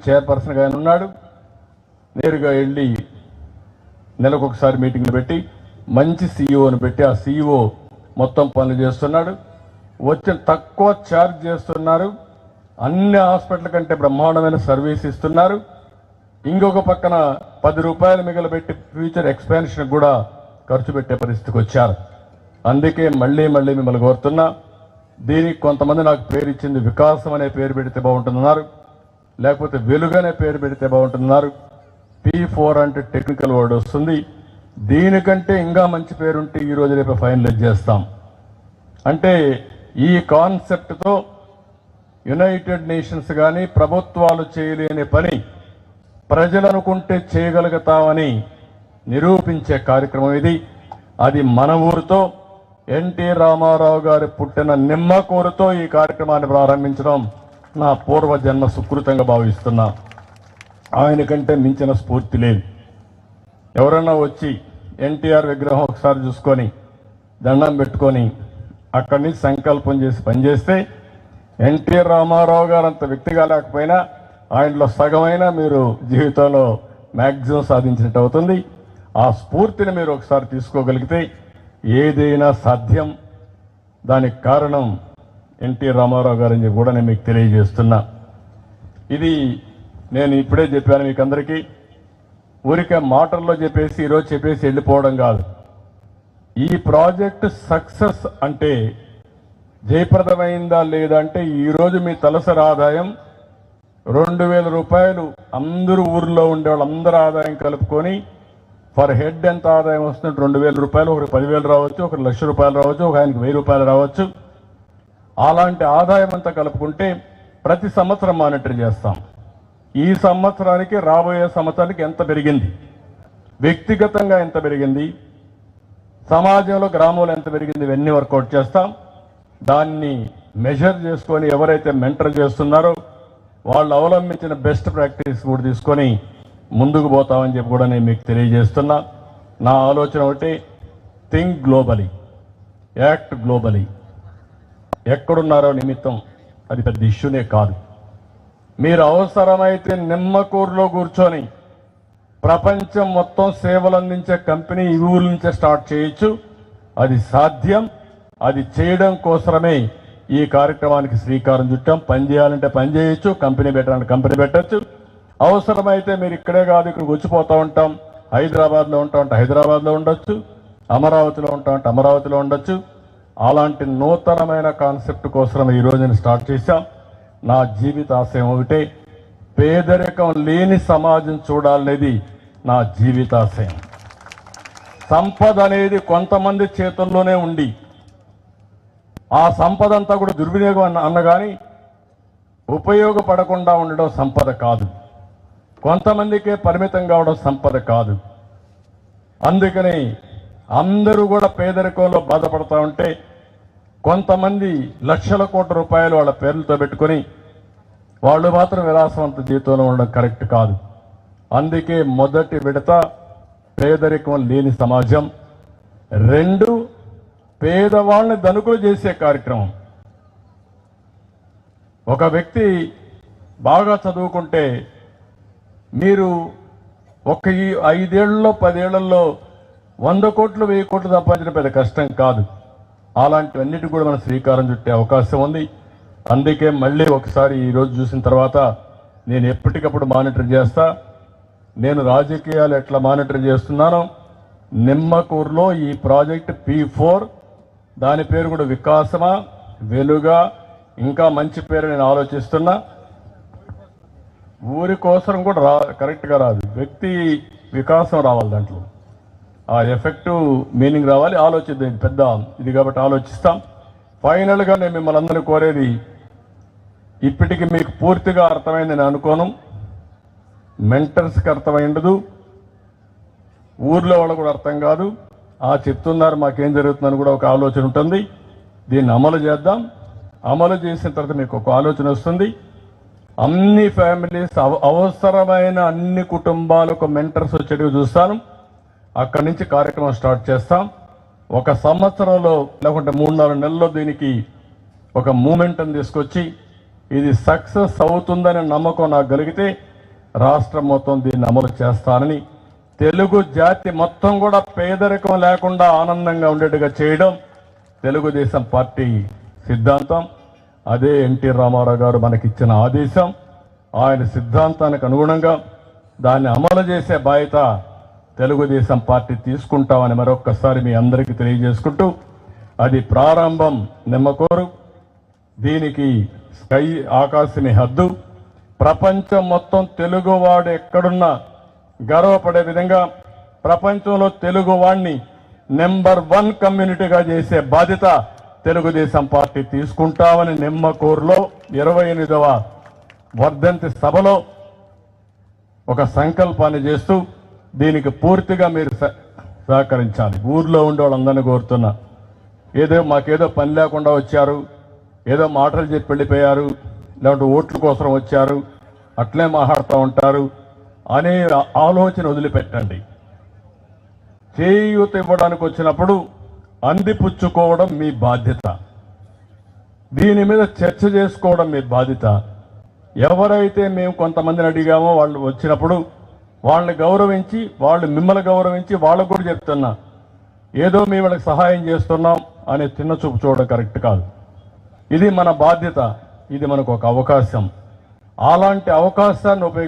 చైర్పర్సన్గా ఆయన ఉన్నాడు. నేరుగా వెళ్ళి నెలకొకసారి మీటింగ్లు పెట్టి మంచి సీఈఓని పెట్టి ఆ సీఈఓ మొత్తం పనులు చేస్తున్నాడు. వచ్చిన తక్కువ ఛార్జ్ చేస్తున్నారు. అన్ని హాస్పిటల్ కంటే బ్రహ్మాండమైన సర్వీస్ ఇస్తున్నారు. ఇంకొక పక్కన 10 రూపాయలు మిగలబెట్టి ఫ్యూచర్ ఎక్స్పాన్షన్ కూడా ఖర్చు పెట్టే పరిస్థితికి వచ్చారు. అందుకే మళ్ళీ మిమ్మల్ని కోరుతున్నా, దీనికి కొంతమంది నాకు పేరు ఇచ్చింది వికాసం అనే పేరు పెడితే బాగుంటుందన్నారు, లేకపోతే వెలుగు అనే పేరు పెడితే బాగుంటుందన్నారు. P4 అంటే టెక్నికల్ వర్డ్ వస్తుంది. దీనికంటే ఇంకా మంచి పేరుంటే ఈ రోజు రేపు ఫైనలైజ్ చేస్తాం. అంటే ఈ కాన్సెప్ట్తో యునైటెడ్ నేషన్స్ కానీ ప్రభుత్వాలు చేయలేని పని ప్రజలు అనుకుంటే చేయగలుగుతామని నిరూపించే కార్యక్రమం ఇది. అది మన ఊరితో ఎన్టీ రామారావు గారి పుట్టిన నిమ్మకూరుతో ఈ కార్యక్రమాన్ని ప్రారంభించడం నా పూర్వజన్మ సుకృతంగా భావిస్తున్నా. ఆయన కంటే మించిన స్ఫూర్తి లేదు. ఎవరన్నా వచ్చి ఎన్టీఆర్ విగ్రహం ఒకసారి చూసుకొని దండం పెట్టుకొని అక్కడి నుంచి సంకల్పం చేసి పనిచేస్తే ఎన్టీ రామారావు గారు అంత వ్యక్తిగా లేకపోయినా ఆయనలో సగమైనా మీరు జీవితంలో మ్యాక్సిమం సాధించినట్టు అవుతుంది. ఆ స్ఫూర్తిని మీరు ఒకసారి తీసుకోగలిగితే ఏదైనా సాధ్యం. దానికి కారణం ఎన్టీ రామారావు గారని చెప్పి కూడా నేను మీకు తెలియజేస్తున్నా. ఇది నేను ఇప్పుడే చెప్పాను మీకు అందరికీ. ఊరికే మాటల్లో చెప్పేసి ఈరోజు చెప్పేసి వెళ్ళిపోవడం కాదు. ఈ ప్రాజెక్ట్ సక్సెస్ అంటే జయప్రదమైందా లేదా అంటే ఈరోజు మీ తలసరి ఆదాయం 2,000 రూపాయలు అందరూ ఊర్లో ఉండే వాళ్ళందరూ ఆదాయం కలుపుకొని ఫర్ హెడ్ ఎంత ఆదాయం వస్తుంది? 2,000 రూపాయలు. ఒకరికి 10,000 రావచ్చు, ఒకరికి 1,00,000 రూపాయలు రావచ్చు, ఒక ఆయనకి 1,000 రూపాయలు రావచ్చు. అలాంటి ఆదాయం అంతా కలుపుకుంటే ప్రతి సంవత్సరం మానిటర్ చేస్తాం. ఈ సంవత్సరానికి రాబోయే సంవత్సరానికి ఎంత పెరిగింది, వ్యక్తిగతంగా ఎంత పెరిగింది, సమాజంలో గ్రామంలో ఎంత పెరిగింది, ఇవన్నీ వర్కౌట్ చేస్తాం. దాన్ని మెజర్ చేసుకొని ఎవరైతే మెంటర్ చేస్తున్నారో వాళ్ళు అవలంబించిన బెస్ట్ ప్రాక్టీస్ కూడా తీసుకొని ముందుకు పోతామని చెప్పి కూడా నేను మీకు తెలియజేస్తున్నా. నా ఆలోచన ఒకటి, థింక్ గ్లోబలీ, యాక్ట్ గ్లోబలీ. ఎక్కడున్నారో నిమిత్తం అది పెద్ద ఇష్యూనే కాదు. మీరు అవసరమైతే నిమ్మకూరులో కూర్చొని ప్రపంచం మొత్తం సేవలు అందించే కంపెనీ ఈ ఊరు నుంచే స్టార్ట్ చేయొచ్చు. అది సాధ్యం. అది చేయడం కోసమే ఈ కార్యక్రమానికి శ్రీకారం చుట్టాం. పని చేయాలంటే పని చేయొచ్చు, కంపెనీ పెట్టాలంటే కంపెనీ పెట్టచ్చు. అవసరమైతే మీరు ఇక్కడే కాదు ఇక్కడికి వచ్చిపోతూ ఉంటాం. హైదరాబాద్లో ఉంటామంటే హైదరాబాద్లో ఉండొచ్చు, అమరావతిలో ఉంటామంటే అమరావతిలో ఉండొచ్చు. అలాంటి నూతనమైన కాన్సెప్ట్ కోసం ఈ రోజు నేను స్టార్ట్ చేశాం. నా జీవిత ఆశయం ఒకటే, పేదరికం లేని సమాజం చూడాలనేది నా జీవితాశయం. సంపద అనేది కొంతమంది చేతుల్లోనే ఉండి ఆ సంపద అంతా కూడా దుర్వినియోగం అన్నగాని ఉపయోగపడకుండా ఉండడం సంపద కాదు. కొంతమందికే పరిమితం కావడం సంపద కాదు. అందుకని అందరూ కూడా పేదరికంలో బాధపడతా ఉంటే కొంతమంది లక్షల కోట్ల రూపాయలు వాళ్ళ పేర్లతో పెట్టుకొని వాళ్ళు మాత్రం విలాసవంత జీవితంలో ఉండడం కరెక్ట్ కాదు. అందుకే మొదటి విడత పేదరికం లేని సమాజం, 2 పేదవాళ్ళని ధనికులు చేసే కార్యక్రమం. ఒక వ్యక్తి బాగా చదువుకుంటే మీరు ఒక 5 ఏళ్లలో 10 ఏళ్లలో 100 కోట్లు 1000 కోట్లు సంపాదించడం పెద్ద కష్టం కాదు. అలాంటివన్నిటి కూడా మనం శ్రీకారం చుట్టే అవకాశం ఉంది. అందుకే మళ్ళీ ఒకసారి ఈరోజు చూసిన తర్వాత నేను ఎప్పటికప్పుడు మానిటర్ చేస్తా. నేను రాజకీయాలు ఎట్లా మానిటర్ చేస్తున్నానో నిమ్మకూరులో ఈ ప్రాజెక్ట్ P4 దాని పేరు కూడా వికాసమా వెలుగా ఇంకా మంచి పేరు నేను ఆలోచిస్తున్నా. ఊరి కోసం కూడా కరెక్ట్గా రాదు, వ్యక్తి వికాసం రావాలి, దాంట్లో ఆ ఎఫెక్టివ్ మీనింగ్ రావాలి. ఆలోచిద్దాం, పెద్ద ఇది కాబట్టి ఆలోచిస్తాం. ఫైనల్గా నేను మిమ్మల్ని అందరినీ కోరేది, ఇప్పటికి మీకు పూర్తిగా అర్థమైంది నేను అనుకోను, మెంటర్స్కి అర్థమైండదు, ఊర్లో వాళ్ళు కూడా అర్థం కాదు. చెప్తున్నారు మాకేం జరుగుతుందని కూడా ఒక ఆలోచన ఉంటుంది. దీన్ని అమలు చేద్దాం. అమలు చేసిన తర్వాత మీకు ఒక ఆలోచన వస్తుంది. అన్ని ఫ్యామిలీస్ అవసరమైన అన్ని కుటుంబాలకు మెంటర్స్ వచ్చేట్టుగా చూస్తాను. అక్కడి నుంచి కార్యక్రమం స్టార్ట్ చేస్తాం. 1 సంవత్సరంలో లేకుంటే 3-4 నెలల్లో దీనికి ఒక మూమెంట్ని తీసుకొచ్చి ఇది సక్సెస్ అవుతుందనే నమ్మకం నాకు కలిగితే రాష్ట్రం మొత్తం దీన్ని అమలు చేస్తానని, తెలుగు జాతి మొత్తం కూడా పేదరికం లేకుండా ఆనందంగా ఉండేట్టుగా చేయడం తెలుగుదేశం పార్టీ సిద్ధాంతం. అదే ఎన్టీ రామారావు గారు మనకిచ్చిన ఆదేశం. ఆయన సిద్ధాంతానికి అనుగుణంగా దాన్ని అమలు చేసే బాధ్యత తెలుగుదేశం పార్టీ తీసుకుంటామని మరొక్కసారి మీ అందరికీ తెలియజేసుకుంటూ, అది ప్రారంభం నిమ్మకూరు, దీనికి స్కై ఆకాశని హద్దు. ప్రపంచం మొత్తం తెలుగువాడు ఎక్కడున్నా గర్వపడే విధంగా ప్రపంచంలో తెలుగువాడిని నెంబర్ 1 కమ్యూనిటీగా చేసే బాధ్యత తెలుగుదేశం పార్టీ తీసుకుంటామని నిమ్మకూరులో 28వ వర్ధంతి సభలో ఒక సంకల్పాన్ని చేస్తూ దీనికి పూర్తిగా మీరు సహకరించాలి. ఊర్లో ఉండే వాళ్ళందరినీ కోరుతున్నా, మాకేదో పని లేకుండా వచ్చారు, ఏదో మాటలు చెప్పి వెళ్ళిపోయారు, లేదంటే ఓట్ల కోసం వచ్చారు, అట్లే మాట్లాడుతూ ఉంటారు అనే ఆలోచన వదిలిపెట్టండి. చేయూత ఇవ్వడానికి వచ్చినప్పుడు అందిపుచ్చుకోవడం మీ బాధ్యత, దీని మీద చర్చ చేసుకోవడం మీ బాధ్యత. ఎవరైతే మేము కొంతమందిని అడిగామో వాళ్ళు వచ్చినప్పుడు వాళ్ళని గౌరవించి, వాళ్ళు మిమ్మల్ని గౌరవించి వాళ్ళకు కూడా చెప్తున్నా, ఏదో మేము వాళ్ళకి సహాయం చేస్తున్నాం అనే చిన్న చూపు చూడడం కరెక్ట్ కాదు. ఇది మన బాధ్యత, ఇది మనకు ఒక అవకాశం. అలాంటి అవకాశాన్ని